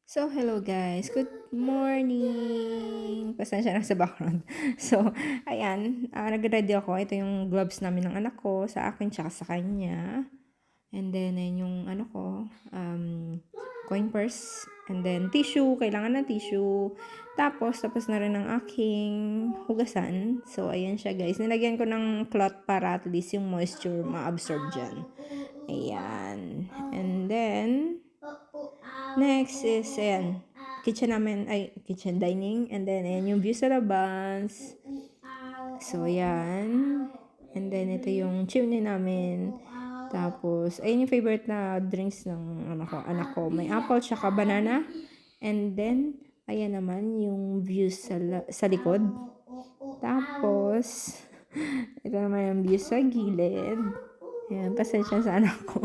So, hello guys. Good morning. Pasensya na sa background. So, ayan. Nag-ready ako. Ito yung gloves namin ng anak ko. Sa akin, tsaka sa kanya. And then, ayan yung ano ko. Coin purse. And then, tissue. Kailangan ng tissue. Tapos na rin ang aking hugasan. So, ayan siya guys. Nilagyan ko ng cloth para at least yung moisture ma-absorb dyan. Ayan. And then, next is, ayan, kitchen namin, ay, kitchen dining. And then, ayan yung view sa labas. So, ayan. And then, ito yung chimney namin. Tapos, ayun yung favorite na drinks ng anak ko. May apple, tsaka banana. And then, ayan naman yung view sa likod. Tapos, ito naman yung view sa gilid. Ayan, pasensya sa anak ko.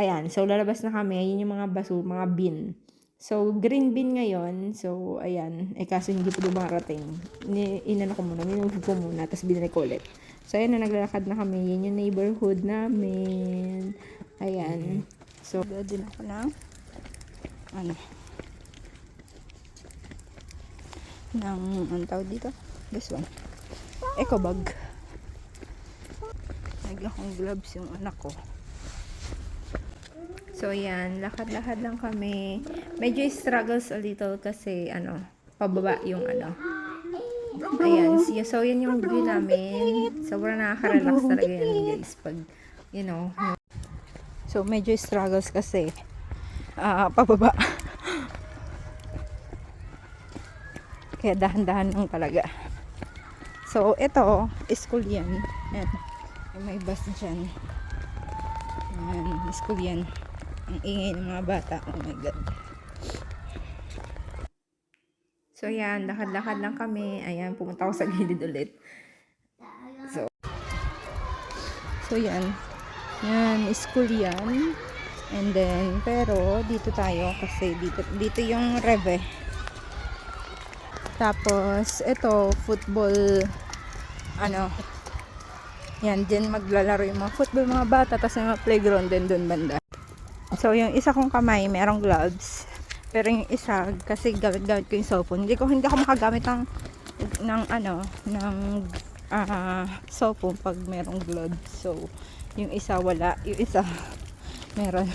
Ayan, so lalabas na kami. Ayun yung mga mga bin. So, green bin ngayon. So, ayan. Kaso hindi pa dumarating. Inano ko muna, minugod ko muna, tapos binili ko ulit. So, ayan na, naglalakad na kami. Yun yung neighborhood namin. Ayan. So, din ako ng, ano, ang tawag dito? This one. Eco bag. Nagyan kong gloves yung anak ko. So, yan. Lakad-lakad lang kami. Medyo struggles a little kasi, pababa yung Ayan. So, yan yung view namin. Sobrang nakaka-relax talaga yan, guys. Pag, you know. So, medyo struggles kasi, pababa. Kaya dahan-dahan lang talaga. So, ito, school yan. Ayan. May bus dyan. Ayan, school yan. Ang ingay ng mga bata. Oh my God. So, yan. Lakad-lakad lang kami. Ayan, pumunta ako sa gilid ulit. So, yan. Yan, school yan. And then, pero, dito tayo kasi dito yung Reve. Tapos, ito, football, yan, dyan maglalaro yung mga football, mga bata, tapos yung mga playground din dun banda. So, yung isa kong kamay, merong gloves. Pero yung isa, kasi gamit-gamit ko yung cellphone. Hindi ako makagamit ng cellphone pag merong gloves. So, yung isa wala. Yung isa, meron.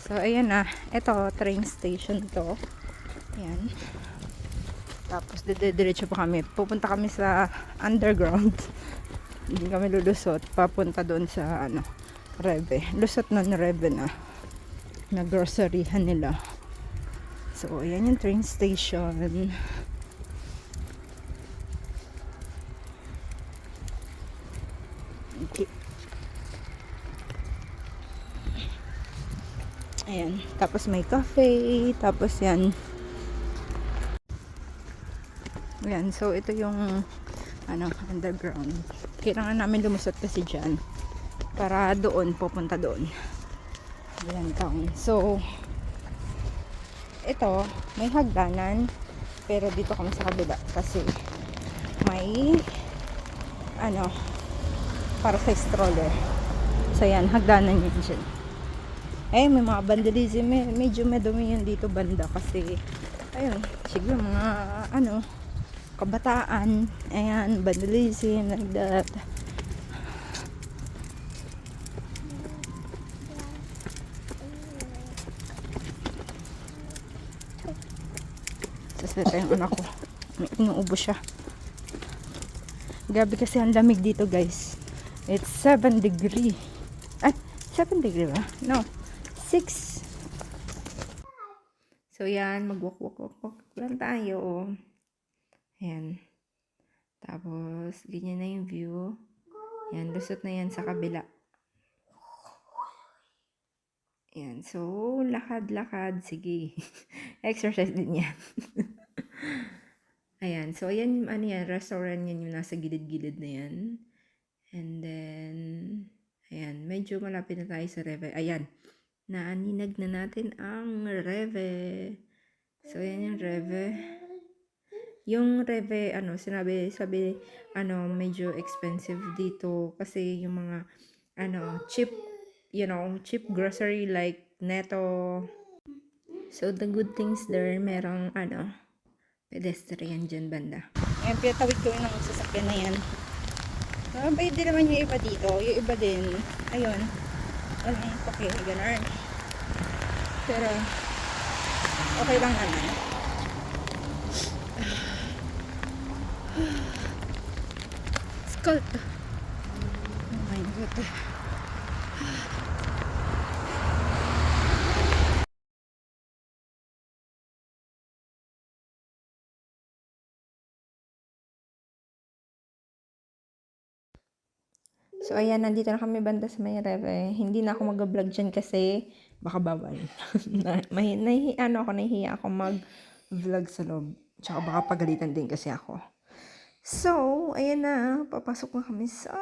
So, ayan na. Ito, train station to. Ayan. Tapos, diretso pa kami. Pupunta kami sa underground. Hindi kami lulusot. Papunta doon sa, Reve. Lusot na Reve na groceryhan nila. So, ayan yung train station. Okay. Ayan. Tapos may cafe. Tapos yan. Ayan. So, ito yung underground. Kailangan namin lumusot kasi dyan. Para doon, pupunta doon. Ayan town. So, ito, may hagdanan. Pero dito kami sa kabila. Kasi, may, para sa stroller. So, yan, hagdanan yun dyan. May mga vandalism. Medyo madumi yun dito banda. Kasi, ayun, siguro mga, kabataan. Ayan, vandalism, like that. Sasweta yung anak ko. May inuubo siya. Grabe kasi ang lamig dito, guys. It's 7 degree. 7 degree ba? No. 6. So, yan. Mag-walk lang tayo. Ayan. Tapos, ganyan na yung view. Ayan. Lusot na yan sa kabila. Ayan. So, lakad-lakad. Sige. Exercise din yan. Ayan. So, ayan, yan, restaurant yan yung nasa gilid-gilid na yan. And then, ayan, medyo malapit na tayo sa Reve. Ayan, naaninag na natin ang Reve. So, ayan yung Reve. Yung Reve, sabi, medyo expensive dito. Kasi yung mga, cheap grocery like Netto, So, the good things there, merong, pedestrian dyan banda. Ayan, pinatawid ko yung sasakyan na yan. Mabait din naman yung iba dito. Yung iba din, ayun, walang pake, ganun. Pero, okay lang naman. Skull. Oh my God. So, ayan, nandito na kami banda sa may reve. Hindi na ako mag-vlog dyan kasi baka bawal. Nahihiya ako mag-vlog sa loob. Tsaka baka pagalitan din kasi ako. So, ayan na, papasok na kami sa